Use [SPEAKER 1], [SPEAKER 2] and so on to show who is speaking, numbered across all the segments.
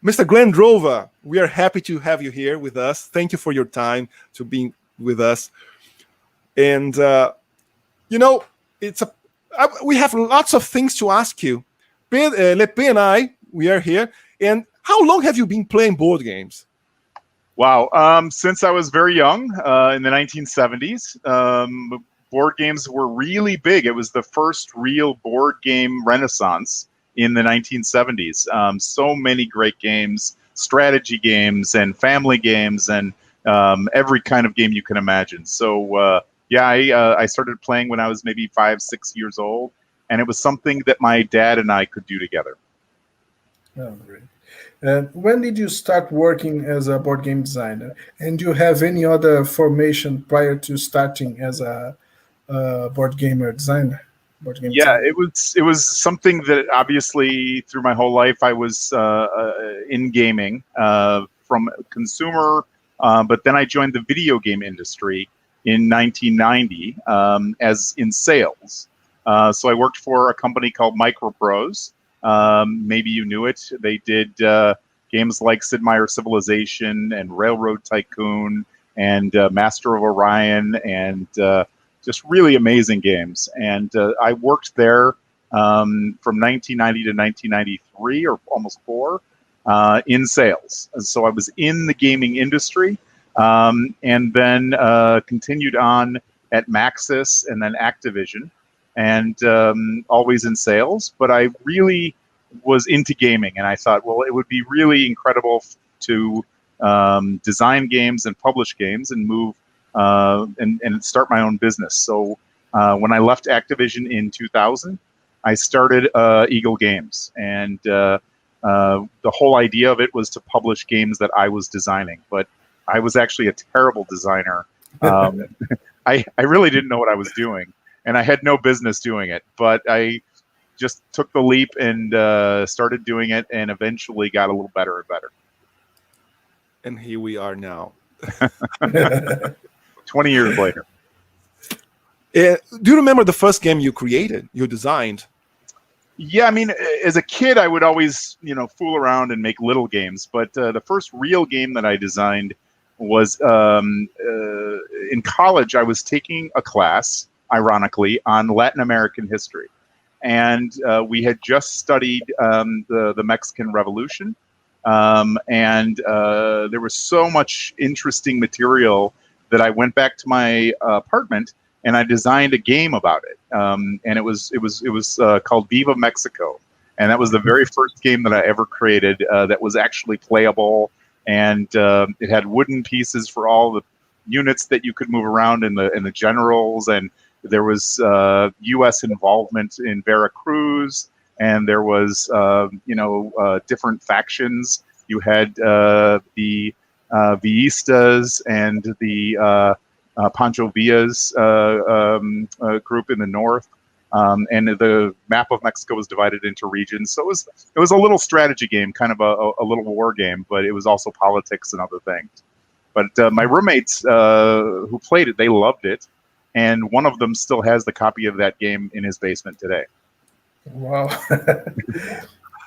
[SPEAKER 1] Mr. Glenn Drover, we are happy to have you here with us. Thank you for your time to being with us. And, we have lots of things to ask you. Lepê and I, we are here. And how long have you been playing board games?
[SPEAKER 2] Wow. Since I was very young, in the 1970s, board games were really big. It was the first real board game renaissance in the 1970s. So many great games, strategy games and family games and every kind of game you can imagine. So I started playing when I was maybe 5, 6 years old, and it was something that my dad and I could do together.
[SPEAKER 3] Oh, great. When did you start working as a board game designer? And do you have any other formation prior to starting as a board gamer designer?
[SPEAKER 2] It was something that obviously through my whole life I was in gaming from consumer, but then I joined the video game industry in 1990 as in sales. So I worked for a company called Microprose. Maybe you knew it. They did games like Sid Meier's Civilization and Railroad Tycoon and Master of Orion and just really amazing games. And I worked there from 1990 to 1993 or almost 4 in sales. And so I was in the gaming industry and then continued on at Maxis and then Activision and always in sales. But I really was into gaming and I thought, well, it would be really incredible to design games and publish games and move and start my own business. So when I left Activision in 2000, I started Eagle Games, and the whole idea of it was to publish games that I was designing. But I was actually a terrible designer. I really didn't know what I was doing, and I had no business doing it. But I just took the leap and started doing it, and eventually got a little better and better.
[SPEAKER 1] And here we are now.
[SPEAKER 2] 20 years later.
[SPEAKER 1] Do you remember the first game you created, you designed?
[SPEAKER 2] Yeah, I mean, as a kid, I would always, fool around and make little games. But the first real game that I designed was in college. I was taking a class, ironically, on Latin American history. And we had just studied the Mexican Revolution. And there was so much interesting material that I went back to my apartment and I designed a game about it. And it was called Viva Mexico, and that was the very first game that I ever created that was actually playable. And it had wooden pieces for all the units that you could move around in the generals, and there was U.S. involvement in Veracruz, and there was different factions. You had the Villistas and the Pancho Villas group in the north, and the map of Mexico was divided into regions. So it was a little strategy game, kind of a little war game, but it was also politics and other things. But my roommates who played it, they loved it, and one of them still has the copy of that game in his basement today.
[SPEAKER 3] Wow.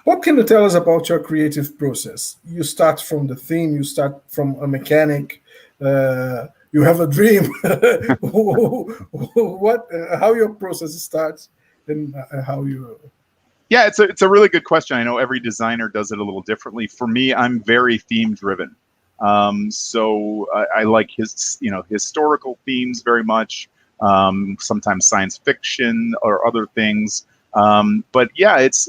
[SPEAKER 3] What can you tell us about your creative process? You start from the theme, you start from a mechanic, you have a dream. How your process starts and how you...
[SPEAKER 2] Yeah, it's a really good question. I know every designer does it a little differently. For me, I'm very theme driven. So I like historical themes very much, sometimes science fiction or other things. But yeah, it's,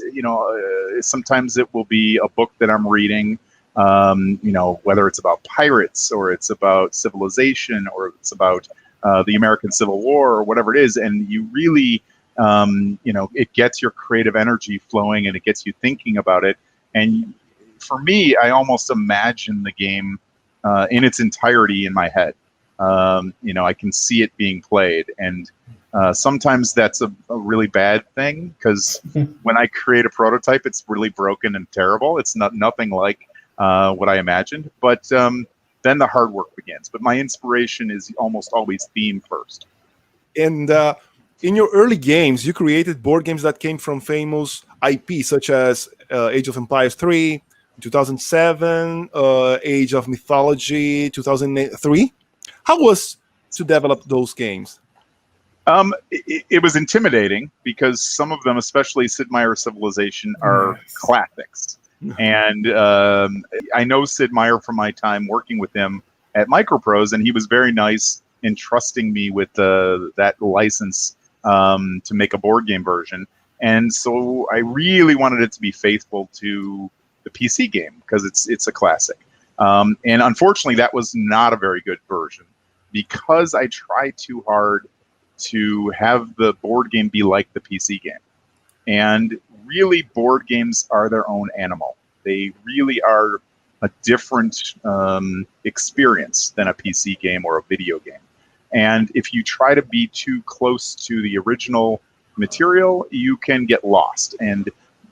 [SPEAKER 2] sometimes it will be a book that I'm reading, whether it's about pirates or it's about civilization or it's about the American Civil War or whatever it is. And you really, it gets your creative energy flowing and it gets you thinking about it. And for me, I almost imagine the game in its entirety in my head. I can see it being played, and sometimes that's a really bad thing, because when I create a prototype, it's really broken and terrible. It's nothing like what I imagined. But then the hard work begins. But my inspiration is almost always theme first.
[SPEAKER 1] And in your early games, you created board games that came from famous IP, such as Age of Empires 3, 2007, Age of Mythology, 2003. How was to develop those games?
[SPEAKER 2] It was intimidating because some of them, especially Sid Meier's Civilization, are classics. And I know Sid Meier from my time working with him at Microprose, and he was very nice in trusting me with that license to make a board game version. And so I really wanted it to be faithful to the PC game because it's a classic. And unfortunately, that was not a very good version because I tried too hard to have the board game be like the PC game. And really, board games are their own animal. They really are a different experience than a PC game or a video game. And if you try to be too close to the original material, you can get lost. And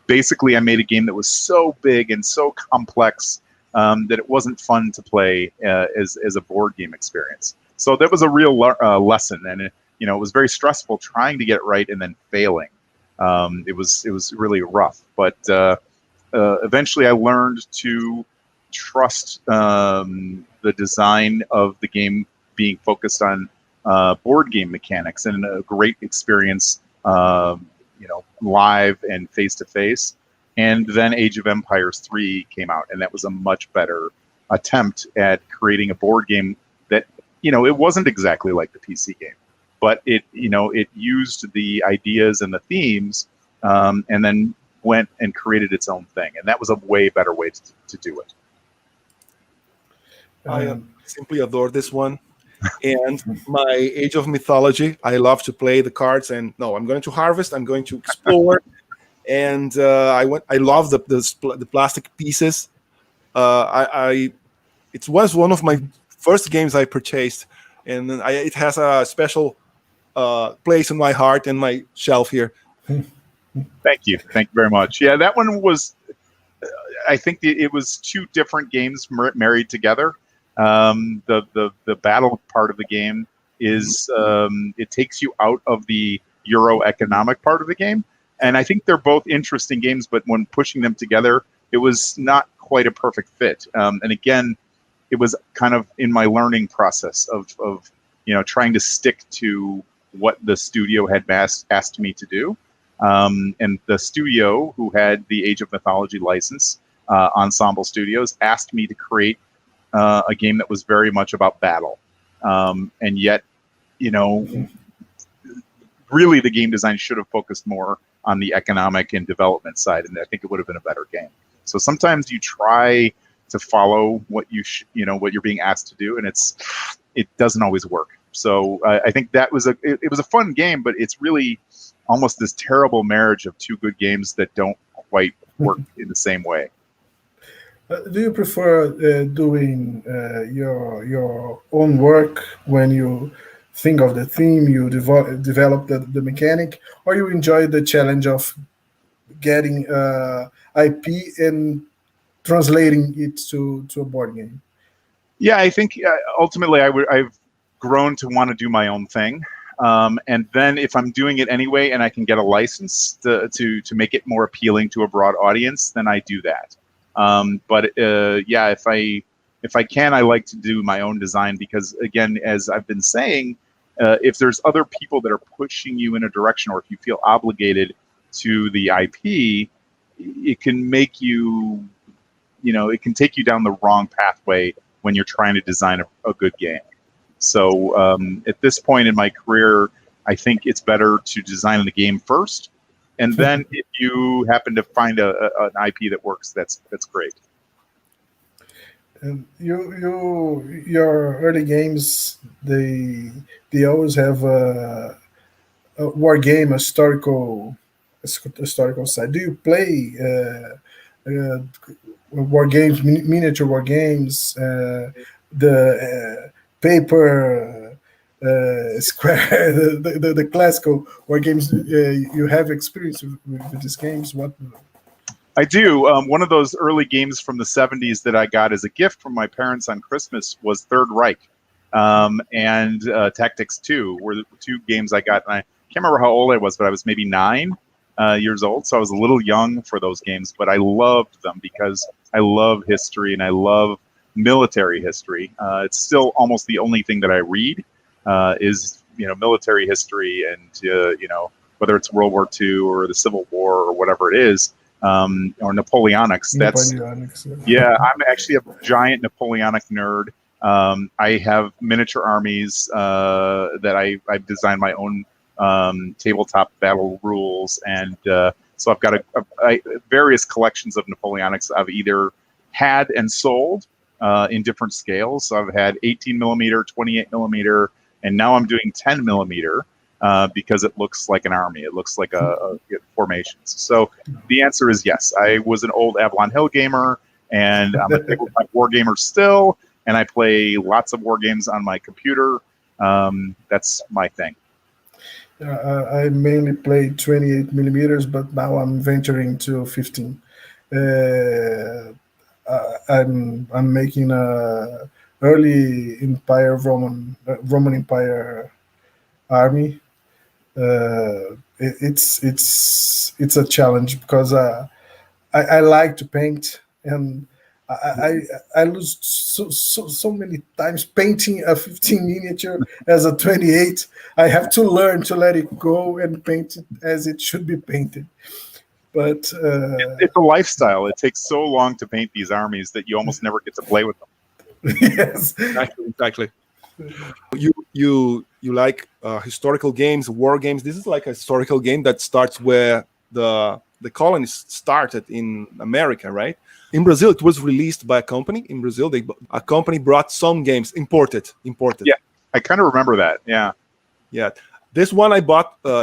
[SPEAKER 2] basically, I made a game that was so big and so complex that it wasn't fun to play as a board game experience. So that was a real lesson, and it was very stressful trying to get it right and then failing. It was really rough, but eventually I learned to trust the design of the game being focused on board game mechanics and a great experience, live and face to face. And then Age of Empires 3 came out, and that was a much better attempt at creating a board game that, it wasn't exactly like the PC game, but it used the ideas and the themes, and then went and created its own thing. And that was a way better way to do it.
[SPEAKER 1] I simply adore this one. And my Age of Mythology, I love to play the cards, and no, I'm going to harvest, I'm going to explore. And I love the plastic pieces. It was one of my first games I purchased, and it has a special place in my heart and my shelf here.
[SPEAKER 2] Thank you very much. Yeah, that one was. I think it was two different games married together. The battle part of the game is it takes you out of the Euro economic part of the game. And I think they're both interesting games, but when pushing them together, it was not quite a perfect fit. And again, it was kind of in my learning process of trying to stick to what the studio had asked me to do. And the studio, who had the Age of Mythology license, Ensemble Studios, asked me to create a game that was very much about battle. And yet, really the game design should have focused more on the economic and development side, and I think it would have been a better game. So sometimes you try to follow what what you're being asked to do, and it doesn't always work. So I think that was it was a fun game, but it's really almost this terrible marriage of two good games that don't quite work in the same way.
[SPEAKER 3] Do you prefer doing your own work when you think of the theme, you develop the mechanic, or you enjoy the challenge of getting IP and translating it to a board game?
[SPEAKER 2] Yeah, I think ultimately I've grown to want to do my own thing. And then if I'm doing it anyway and I can get a license to make it more appealing to a broad audience, then I do that. But if I can, I like to do my own design because, again, as I've been saying, if there's other people that are pushing you in a direction, or if you feel obligated to the IP, it can make you, it can take you down the wrong pathway when you're trying to design a good game. So at this point in my career, I think it's better to design the game first, and then if you happen to find an IP that works, that's great.
[SPEAKER 3] And your early games, they always have a war game, historical side. Do you play war games, miniature war games, the paper square, the classical war games? You have experience with these games? What?
[SPEAKER 2] I do. One of those early games from the 70s that I got as a gift from my parents on Christmas was Third Reich and Tactics 2 were the two games I got. And I can't remember how old I was, but I was maybe 9. years old, so I was a little young for those games, but I loved them because I love history and I love military history. It's still almost the only thing that I read is military history, and whether it's World War II or the Civil War or whatever it is, or Napoleonics. Yeah, I'm actually a giant Napoleonic nerd. I have miniature armies that I've designed my own tabletop battle rules, and so I've got various collections of Napoleonics I've either had and sold in different scales. So I've had 18 millimeter, 28 millimeter, and now I'm doing 10 millimeter because it looks like an army. It looks like a formations. So the answer is yes. I was an old Avalon Hill gamer, and I'm a tabletop war gamer still, and I play lots of war games on my computer. That's my thing.
[SPEAKER 3] I mainly play 28 millimeters, but now I'm venturing to 15. I'm making a early Empire Roman Empire army. It's a challenge because I like to paint, and I lose so many times painting a 15 miniature as a 28. I have to learn to let it go and paint it as it should be painted. But
[SPEAKER 2] it's a lifestyle. It takes so long to paint these armies that you almost never get to play with them.
[SPEAKER 3] Yes,
[SPEAKER 1] exactly. You like historical games, war games. This is like a historical game that starts where the colonies started in America, right? In Brazil, it was released by a company. In Brazil, a company brought some games, imported.
[SPEAKER 2] Yeah, I kind of remember that. Yeah.
[SPEAKER 1] This one I bought from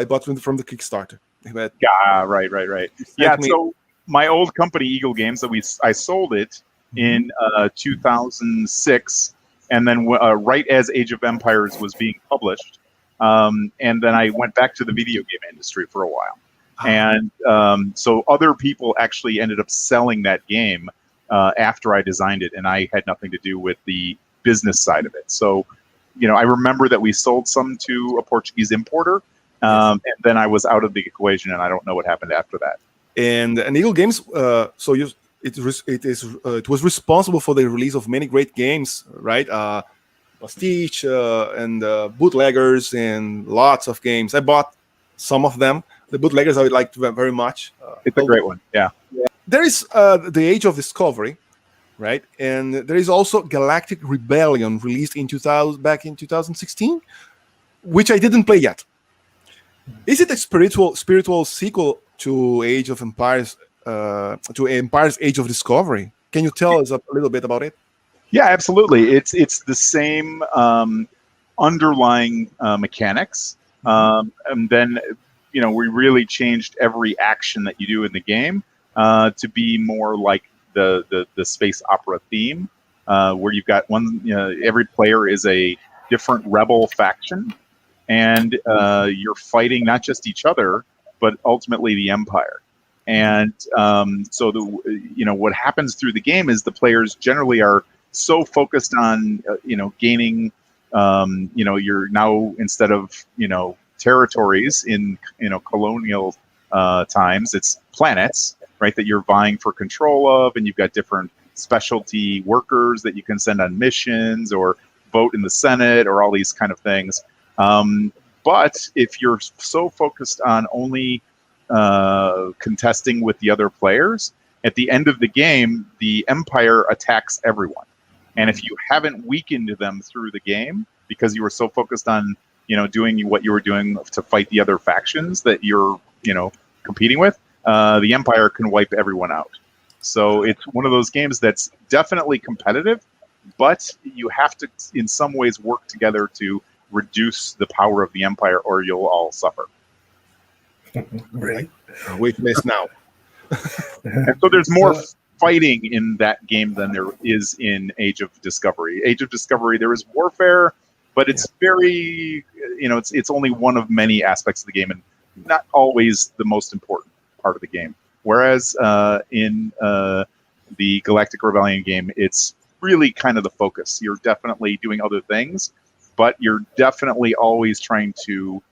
[SPEAKER 1] the Kickstarter.
[SPEAKER 2] Yeah, right. Yeah, so my old company, Eagle Games, I sold it in 2006, and then right as Age of Empires was being published, and then I went back to the video game industry for a while. And so other people actually ended up selling that game after I designed it, and I had nothing to do with the business side of it. So, I remember that we sold some to a Portuguese importer, and then I was out of the equation, and I don't know what happened after that.
[SPEAKER 1] And Eagle Games, it was responsible for the release of many great games, right? Pastiche and bootleggers and lots of games. I bought some of them. The bootleggers I liked very much.
[SPEAKER 2] It's a great one, yeah.
[SPEAKER 1] There is the Age of Discovery, right? And there is also Galactic Rebellion, released back in 2016, which I didn't play yet. Is it a spiritual sequel to Age of Empires, to Empire's Age of Discovery? Can you tell us a little bit about it?
[SPEAKER 2] Yeah, absolutely. It's the same underlying mechanics, and then we really changed every action that you do in the game to be more like the space opera theme, where you've got every player is a different rebel faction, and you're fighting not just each other, but ultimately the Empire. And so what happens through the game is the players generally are so focused on gaining you're now, instead of territories in colonial times, it's planets, right, that you're vying for control of, and you've got different specialty workers that you can send on missions or vote in the Senate or all these kind of things. But if you're so focused on only contesting with the other players, at the end of the game, the Empire attacks everyone. And if you haven't weakened them through the game because you were so focused on doing what you were doing to fight the other factions that you're competing with, the Empire can wipe everyone out. So it's one of those games that's definitely competitive, but you have to in some ways work together to reduce the power of the Empire, or you'll all suffer.
[SPEAKER 3] Right.
[SPEAKER 1] Weakness now.
[SPEAKER 2] And so there's more fighting in that game than there is in Age of Discovery. Age of Discovery, there is warfare, but it's very, it's only one of many aspects of the game, and not always the most important part of the game. Whereas in the Galactic Rebellion game, it's really kind of the focus. You're definitely doing other things, but you're definitely always trying to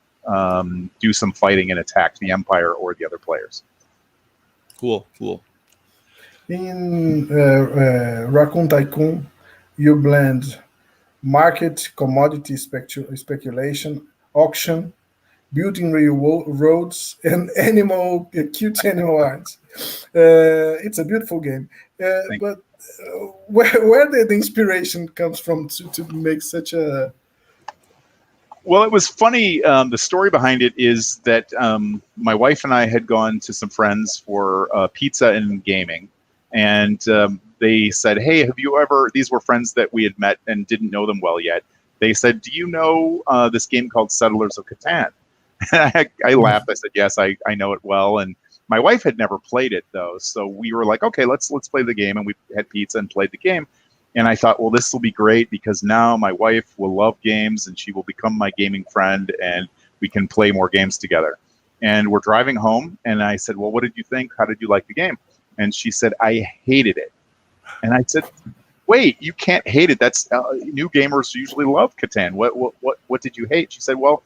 [SPEAKER 2] do some fighting and attack the Empire or the other players.
[SPEAKER 1] Cool.
[SPEAKER 3] In Racoon Tycoon, you blend market, commodity speculation, auction, building roads, and cute animal arts. It's a beautiful game. But where did the inspiration comes from to make such a...
[SPEAKER 2] Well, it was funny. The story behind it is that my wife and I had gone to some friends for pizza and gaming, and they said, "Hey, have you ever?" These were friends that we had met and didn't know them well yet. They said, "Do you know this game called Settlers of Catan?" I laughed. I said, "Yes, I know it well." And my wife had never played it though, so we were like, "Okay, let's play the game." And we had pizza and played the game. And I thought, well, this will be great because now my wife will love games and she will become my gaming friend and we can play more games together. And we're driving home and I said, well, what did you think? How did you like the game? And she said, I hated it. And I said, wait, you can't hate it. That's new gamers usually love Catan. What did you hate? She said, well,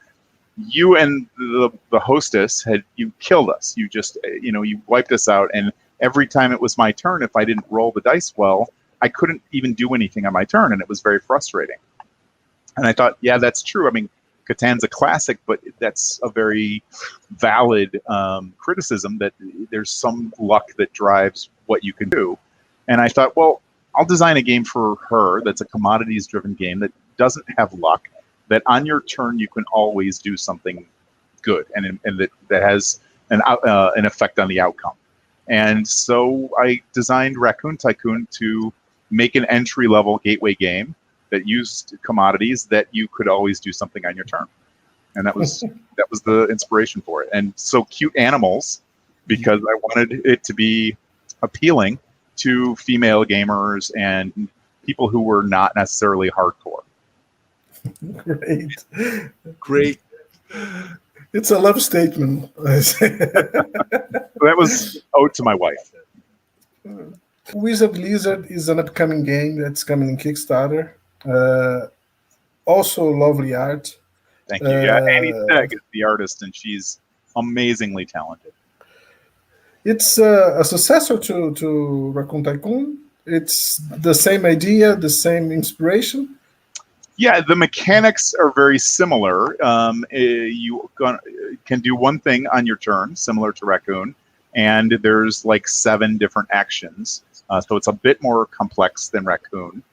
[SPEAKER 2] you and the hostess you killed us. You just, you wiped us out. And every time it was my turn, if I didn't roll the dice well, I couldn't even do anything on my turn, and it was very frustrating. And I thought, yeah, that's true. I mean, Catan's a classic, but that's a very valid criticism that there's some luck that drives what you can do. And I thought, well, I'll design a game for her that's a commodities-driven game that doesn't have luck, that on your turn you can always do something good, and that has an effect on the outcome. And so I designed Racoon Tycoon to make an entry-level gateway game that used commodities that you could always do something on your turn. And that was the inspiration for it. And so cute animals, because I wanted it to be appealing to female gamers and people who were not necessarily hardcore.
[SPEAKER 3] Great. It's a love statement.
[SPEAKER 2] That was ode to my wife.
[SPEAKER 3] Wizard Lizard is an upcoming game that's coming in Kickstarter. Also lovely art.
[SPEAKER 2] Thank you. Yeah, Annie Stegg is the artist, and she's amazingly talented.
[SPEAKER 3] It's a successor to Racoon Tycoon. It's the same idea, the same inspiration.
[SPEAKER 2] Yeah, the mechanics are very similar. You can do one thing on your turn, similar to Racoon, and there's like 7 different actions. So it's a bit more complex than Racoon.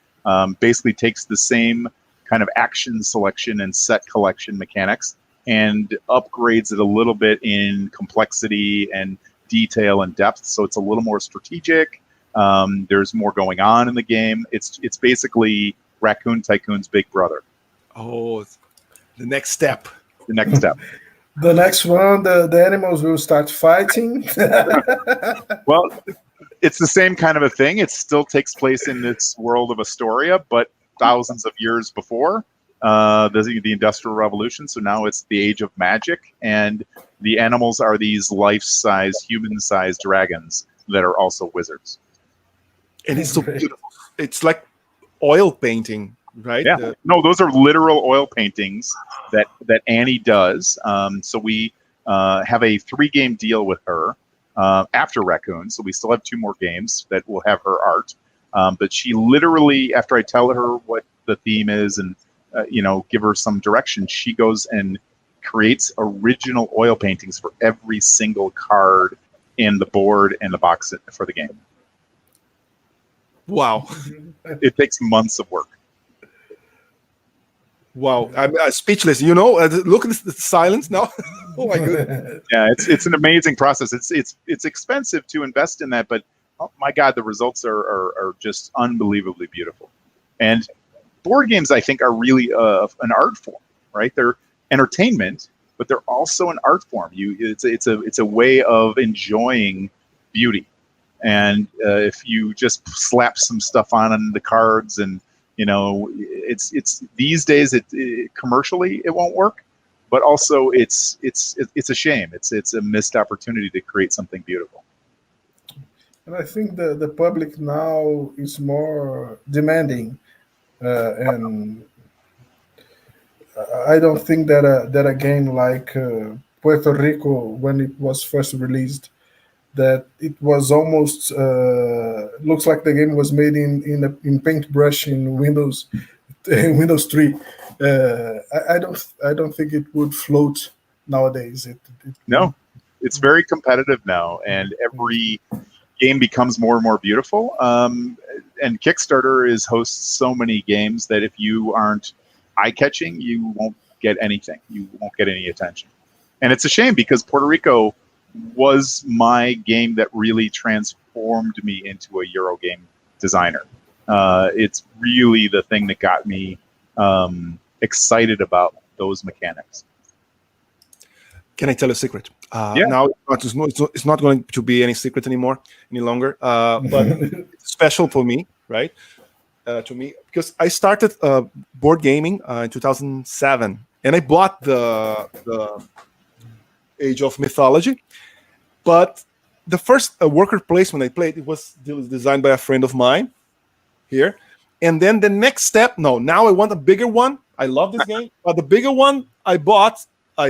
[SPEAKER 2] Basically takes the same kind of action selection and set collection mechanics and upgrades it a little bit in complexity and detail and depth. So it's a little more strategic. There's more going on in the game. It's basically Racoon Tycoon's big brother.
[SPEAKER 1] Oh, the next step.
[SPEAKER 2] The next step.
[SPEAKER 3] The next one, the animals will start fighting.
[SPEAKER 2] Well, it's the same kind of a thing. It still takes place in this world of Astoria, but thousands of years before the Industrial Revolution. So now it's the age of magic, and the animals are these life-size, human-sized dragons that are also wizards.
[SPEAKER 1] And it's so beautiful. It's like oil painting, right?
[SPEAKER 2] Yeah. No, those are literal oil paintings that Annie does. So we have a 3-game deal with her after Racoon. So we still have 2 more games that will have her art. But she literally, after I tell her what the theme is and give her some direction, she goes and creates original oil paintings for every single card in the board and the box for the game.
[SPEAKER 1] Wow.
[SPEAKER 2] It takes months of work.
[SPEAKER 1] Wow. I'm speechless. Look at the silence now. Oh my goodness.
[SPEAKER 2] Yeah, it's an amazing process. It's expensive to invest in that, but oh my God, the results are just unbelievably beautiful. And board games, I think, are really an art form, right? They're entertainment, but they're also an art form. It's a way of enjoying beauty. And if you just slap some stuff on the cards, and it's these days commercially it won't work, but also it's a shame. It's a missed opportunity to create something beautiful.
[SPEAKER 3] And I think the public now is more demanding, and I don't think that a game like Puerto Rico, when it was first released, that it was almost looks like the game was made in paintbrush in Windows Windows 3. I don't think it would float nowadays.
[SPEAKER 2] No, it's very competitive now, and every game becomes more and more beautiful. And Kickstarter hosts so many games that if you aren't eye-catching, you won't get anything. You won't get any attention. And it's a shame because Puerto Rico was my game that really transformed me into a Euro game designer. It's really the thing that got me excited about those mechanics.
[SPEAKER 1] Can I tell a secret?
[SPEAKER 2] Yeah.
[SPEAKER 1] Now it's not going to be any secret any longer. But it's special for me, right? To me, because I started board gaming in 2007, and I bought the Age of Mythology. But the first worker placement I played, it was designed by a friend of mine here. And then the next step, now I want a bigger one. I love this game, but the bigger one I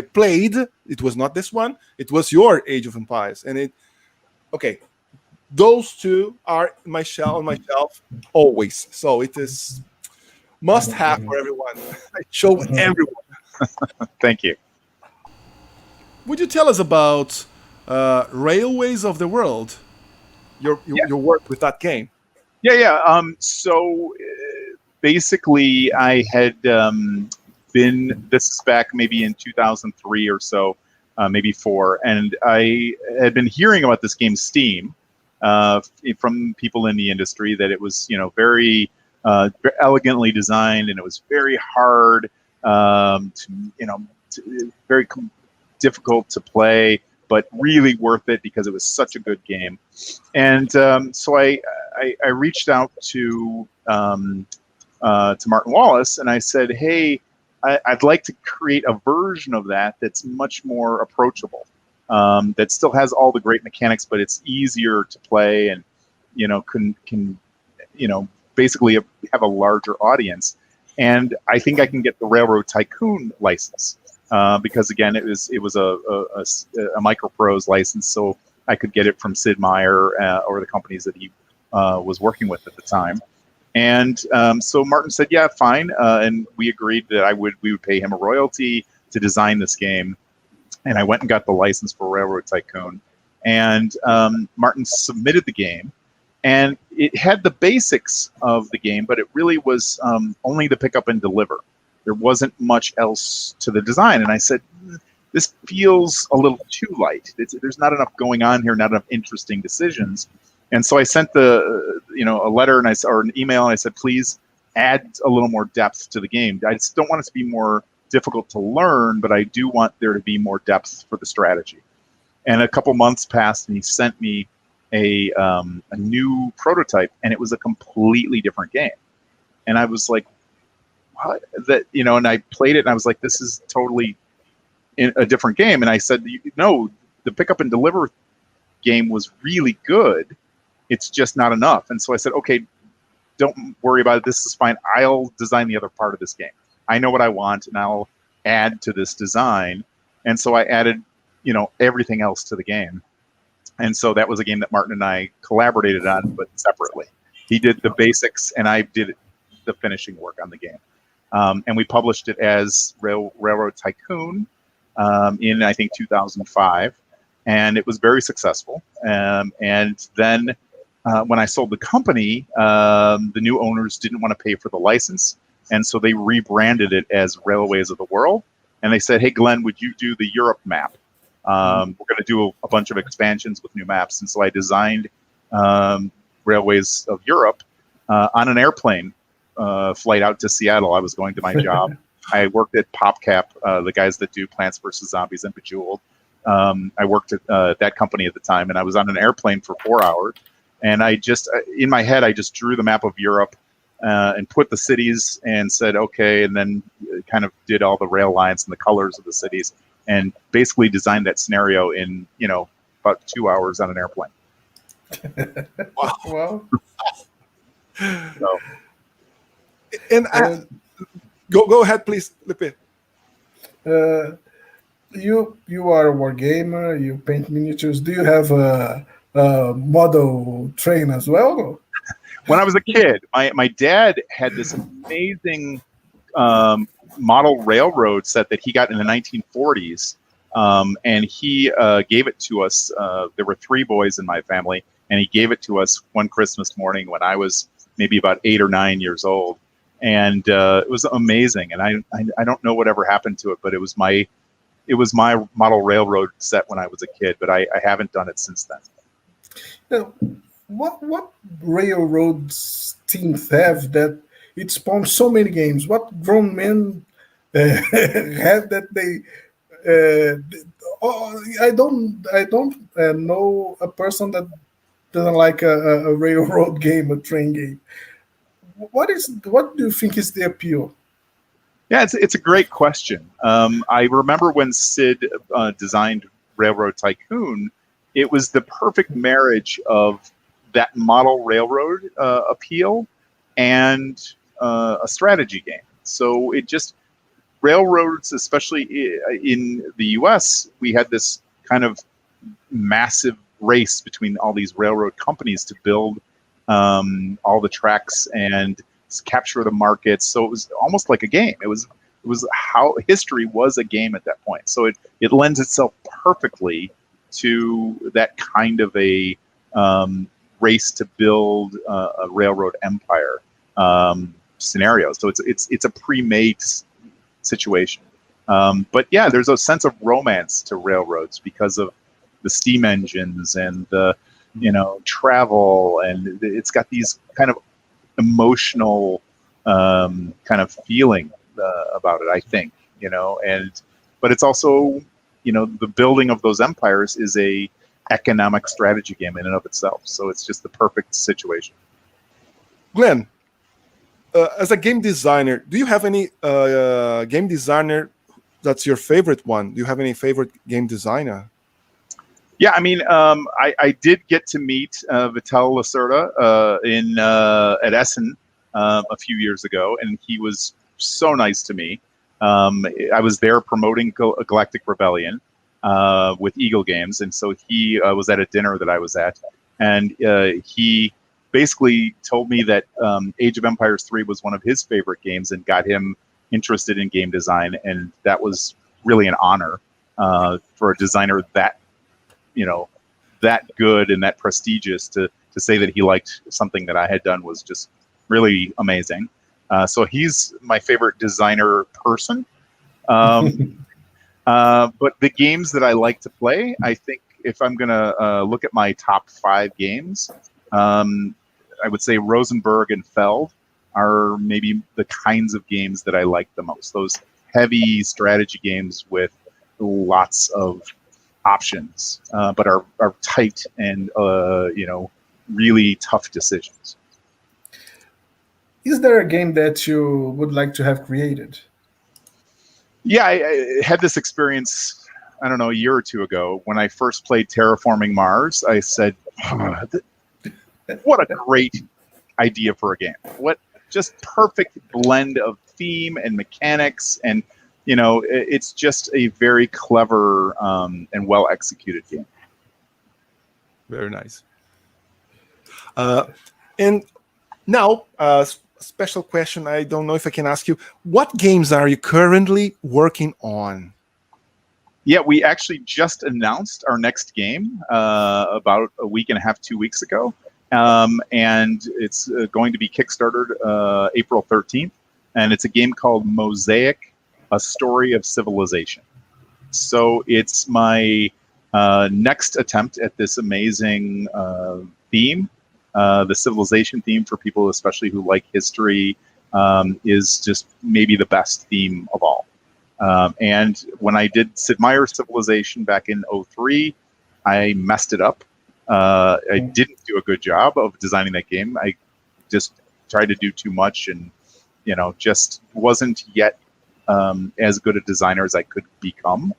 [SPEAKER 1] played, it was not this one. It was your Age of Empires. And those two are on my shelf always. So it is must have for everyone. I show everyone.
[SPEAKER 2] Thank you.
[SPEAKER 1] Would you tell us about Railways of the World? Your work with that game.
[SPEAKER 2] Yeah. So basically, I had been. This is back maybe in 2003 or so, maybe 4, and I had been hearing about this game Steam from people in the industry that it was very elegantly designed and it was very hard very difficult to play, but really worth it because it was such a good game. And so I reached out to Martin Wallace and I said, hey, I'd like to create a version of that that's much more approachable, that still has all the great mechanics, but it's easier to play and can basically have a larger audience. And I think I can get the Railroad Tycoon license. Because again, it was a Microprose license, so I could get it from Sid Meier or the companies that he was working with at the time. And so Martin said, "Yeah, fine," and we agreed that we would pay him a royalty to design this game. And I went and got the license for Railroad Tycoon. And Martin submitted the game, and it had the basics of the game, but it really was only the pick up and deliver. There wasn't much else to the design. And I said, this feels a little too light. There's not enough going on here, not enough interesting decisions. And so I sent a letter or an email, and I said, please add a little more depth to the game. I just don't want it to be more difficult to learn, but I do want there to be more depth for the strategy. And a couple months passed, and he sent me a new prototype, and it was a completely different game. And I was like, and I played it and I was like, this is totally a different game. And I said, no, the pick up and deliver game was really good. It's just not enough. And so I said, okay, don't worry about it. This is fine. I'll design the other part of this game. I know what I want and I'll add to this design. And so I added, everything else to the game. And so that was a game that Martin and I collaborated on, but separately. He did the basics and I did the finishing work on the game. And we published it as Railroad Tycoon in, I think, 2005. And it was very successful. And then when I sold the company, the new owners didn't want to pay for the license. And so they rebranded it as Railways of the World. And they said, hey, Glenn, would you do the Europe map? We're going to do a bunch of expansions with new maps. And so I designed Railways of Europe on an airplane. Flight out to Seattle. I was going to my job. I worked at PopCap, the guys that do Plants vs. Zombies and Bejeweled. I worked at that company at the time, and I was on an airplane for 4 hours. And I just, in my head, I just drew the map of Europe and put the cities and said, okay, and then kind of did all the rail lines and the colors of the cities and basically designed that scenario in, about 2 hours on an airplane.
[SPEAKER 3] Wow.
[SPEAKER 2] So,
[SPEAKER 1] And go ahead, please, Lepê.
[SPEAKER 3] Uh, you are a war gamer. You paint miniatures. Do you have a model train as well?
[SPEAKER 2] When I was a kid, my dad had this amazing model railroad set that he got in the 1940s, and he gave it to us. There were three boys in my family, and he gave it to us one Christmas morning when I was maybe about 8 or 9 years old, and it was amazing. And I don't know whatever happened to it, but it was my model railroad set when I was a kid, but I haven't done it since then.
[SPEAKER 3] Now, what railroads teams have that it spawns so many games? What grown men have that they? I don't know a person that doesn't like a railroad game, a train game. What do you think is the appeal?
[SPEAKER 2] Yeah, it's a great question. I remember when Sid designed Railroad Tycoon, it was the perfect marriage of that model railroad appeal and a strategy game. So it just railroads, especially in the U.S., we had this kind of massive race between all these railroad companies to build all the tracks and capture the markets. So it was almost like a game. It was how history was a game at that point. So it lends itself perfectly to that kind of a race to build a railroad empire scenario. So it's a pre-made situation. But yeah, there's a sense of romance to railroads because of the steam engines and the travel, and it's got these kind of emotional kind of feeling about it, I think, but it's also, the building of those empires is a economic strategy game in and of itself. So it's just the perfect situation.
[SPEAKER 1] Glenn, as a game designer, do you have any game designer that's your favorite one? Do you have any favorite game designer?
[SPEAKER 2] Yeah, I mean, I did get to meet Vital Lacerda at Essen a few years ago, and he was so nice to me. I was there promoting Galactic Rebellion with Eagle Games, and so he was at a dinner that I was at, and he basically told me that Age of Empires 3 was one of his favorite games and got him interested in game design, and that was really an honor for a designer that good and that prestigious to say that he liked something that I had done was just really amazing. So he's my favorite designer person. But the games that I like to play, I think if I'm going to look at my top 5 games, I would say Rosenberg and Feld are maybe the kinds of games that I like the most. Those heavy strategy games with lots of options, but are tight and really tough decisions.
[SPEAKER 3] Is there a game that you would like to have created?
[SPEAKER 2] Yeah, I had this experience, I don't know, a year or two ago when I first played Terraforming Mars. I said, what a great idea for a game. What just perfect blend of theme and mechanics, and it's just a very clever and well executed game.
[SPEAKER 1] Very nice. And now, special question. I don't know if I can ask you, what games are you currently working on?
[SPEAKER 2] Yeah, we actually just announced our next game about a week and a half, 2 weeks ago. And it's going to be Kickstartered April 13th. And it's a game called Mosaic, A Story of Civilization. So it's my next attempt at this amazing theme. The civilization theme, for people especially who like history, is just maybe the best theme of all. And when I did Sid Meier's Civilization back in 2003, I messed it up. I didn't do a good job of designing that game. I just tried to do too much and, just wasn't yet as good a designer as I could become.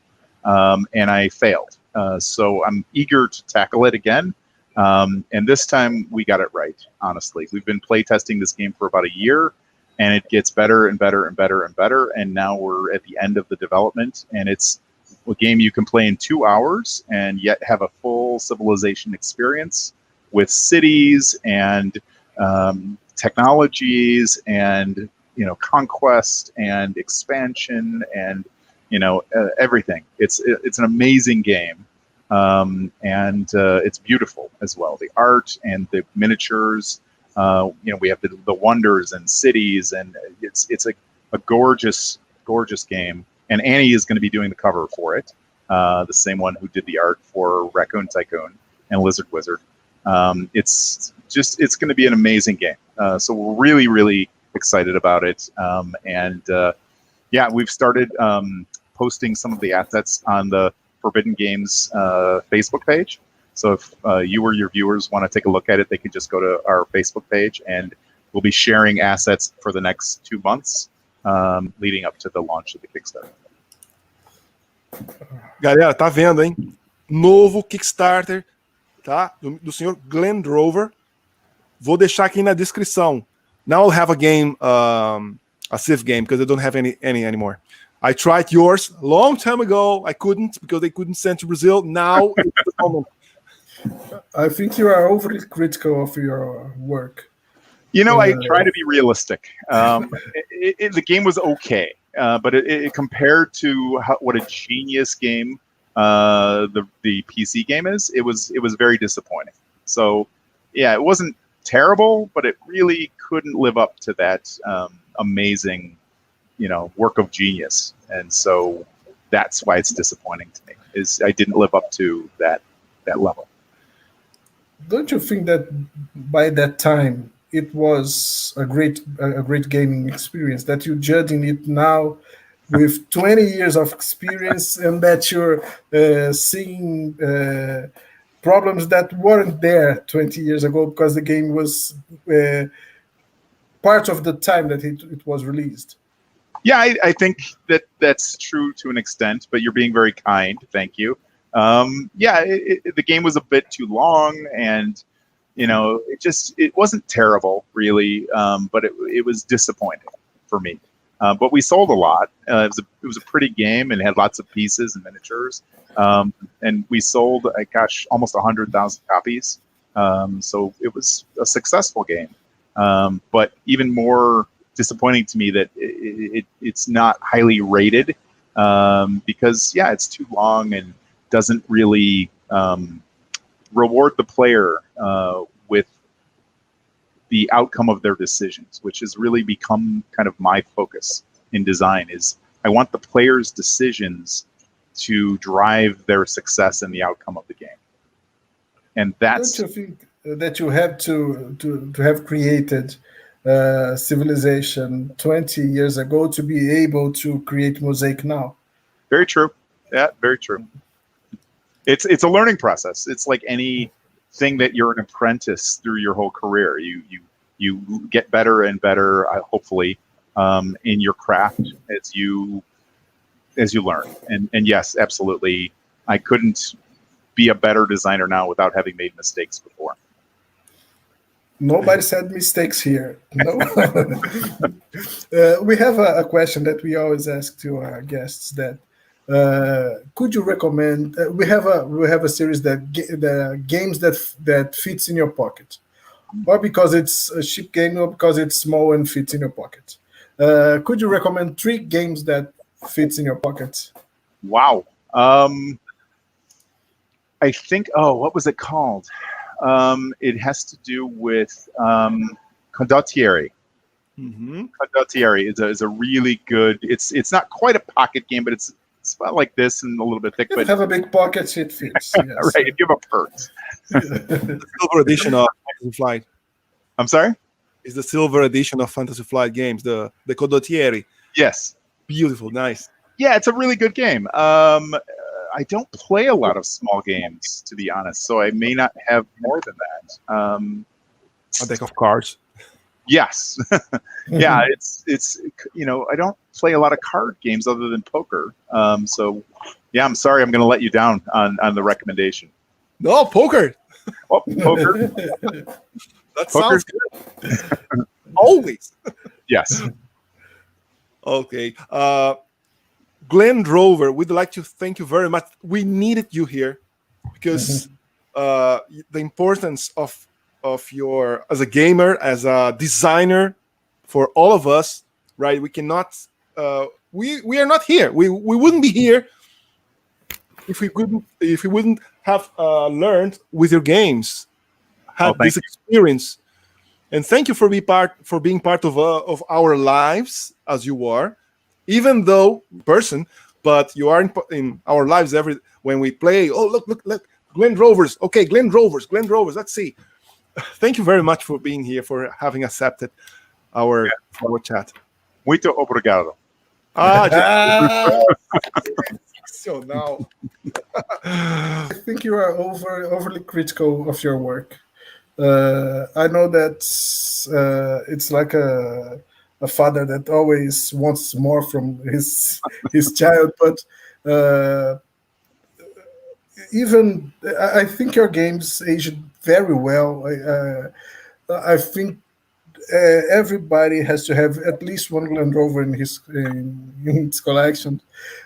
[SPEAKER 2] And I failed. So I'm eager to tackle it again. And this time we got it right, honestly. We've been playtesting this game for about a year. and it gets better and better and better and better. And now we're at the end of the development, and it's a game you can play in 2 hours and yet have a full civilization experience with cities and technologies and conquest and expansion and everything. It's an amazing game, and it's beautiful as well. The art and the miniatures. We have the wonders and cities, and it's a gorgeous game. And Annie is going to be doing the cover for it, the same one who did the art for Racoon Tycoon and Lizard Wizard. It's going to be an amazing game. So we're really, really excited about it. We've started posting some of the assets on the Forbidden Games Facebook page. So if you or your viewers want to take a look at it, they can just go to our Facebook page, and we'll be sharing assets for the next 2 months leading up to the launch of the Kickstarter.
[SPEAKER 1] Galera, tá vendo, hein? Novo Kickstarter, tá? Do senhor Glenn Drover. Vou deixar aqui na descrição. Now I'll have a game, a Civ game, because I don't have any anymore. I tried yours a long time ago. I couldn't because they couldn't send to Brazil. Now it's the moment.
[SPEAKER 3] I think you are overly critical of your work.
[SPEAKER 2] I try to be realistic. The game was okay, but it compared to what a genius game the PC game is, it was very disappointing. So, yeah, it wasn't terrible, but it really couldn't live up to that amazing, work of genius. And so that's why it's disappointing to me. Is I didn't live up to that level.
[SPEAKER 3] Don't you think that by that time it was a great gaming experience, that you're judging it now with 20 years of experience, and that you're seeing problems that weren't there 20 years ago because the game was part of the time that it was released?
[SPEAKER 2] Yeah, I think that's true to an extent, but you're being very kind. Thank you. The game was a bit too long, and it wasn't terrible really, but it was disappointing for me. But we sold a lot. It was a pretty game and had lots of pieces and miniatures, and we sold almost 100,000 copies. So it was a successful game. But even more disappointing to me that it's not highly rated, because it's too long and doesn't really reward the player with the outcome of their decisions, which has really become kind of my focus in design. Is I want the player's decisions to drive their success in the outcome of the game. And that's...
[SPEAKER 3] Don't you think that you have to have created Civilization 20 years ago to be able to create Mosaic now?
[SPEAKER 2] Very true. Yeah, very true. It's a learning process. It's like anything that you're an apprentice through your whole career. You get better and better, hopefully, in your craft as you learn. And yes, absolutely, I couldn't be a better designer now without having made mistakes before.
[SPEAKER 3] Nobody said mistakes here. No. We have a question that we always ask to our guests. That could you recommend? We have a series that games that fits in your pocket, or because it's a cheap game, or because it's small and fits in your pocket. Could you recommend 3 games that fits in your pocket?
[SPEAKER 2] Wow. I think. Oh, what was it called? It has to do with Condottieri.
[SPEAKER 1] Mm-hmm.
[SPEAKER 2] Condottieri is a really good. It's not quite a pocket game, but it's about like this and a little bit thick.
[SPEAKER 3] If
[SPEAKER 2] but
[SPEAKER 3] you have a big pocket, it fits. Yes.
[SPEAKER 2] Right, if you have a purse.
[SPEAKER 1] The silver edition of Fantasy Flight.
[SPEAKER 2] I'm sorry?
[SPEAKER 1] It's the silver edition of Fantasy Flight games, the Condottieri.
[SPEAKER 2] Yes.
[SPEAKER 1] Beautiful, nice.
[SPEAKER 2] Yeah, it's a really good game. I don't play a lot of small games, to be honest, so I may not have more than that.
[SPEAKER 1] A deck of cards.
[SPEAKER 2] Yes. Yeah, it's I don't play a lot of card games other than poker. So yeah, I'm sorry, I'm going to let you down on the recommendation.
[SPEAKER 1] No, poker.
[SPEAKER 2] Oh, poker.
[SPEAKER 1] That sounds good. Always.
[SPEAKER 2] Yes.
[SPEAKER 1] Okay. Glenn Drover, we'd like to thank you very much. We needed you here because the importance of your as a gamer, as a designer, for all of us, right? We cannot. We are not here. We wouldn't be here if we wouldn't have learned with your games, had this experience. And thank you for being part of our lives as you are, even though person, but you are in our lives when we play. Oh, look, Glenn Rovers. Okay, Glenn Rovers. Let's see. Thank you very much for being here, for having accepted our chat.
[SPEAKER 2] Muito obrigado.
[SPEAKER 1] So now,
[SPEAKER 3] I think you are overly critical of your work. I know that it's like a father that always wants more from his child, but even I think your games aged very well. I think everybody has to have at least one Land Rover in his collection,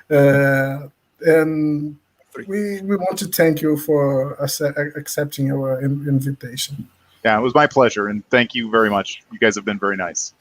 [SPEAKER 3] and we want to thank you for accepting our invitation.
[SPEAKER 2] Yeah, it was my pleasure, and thank you very much. You guys have been very nice.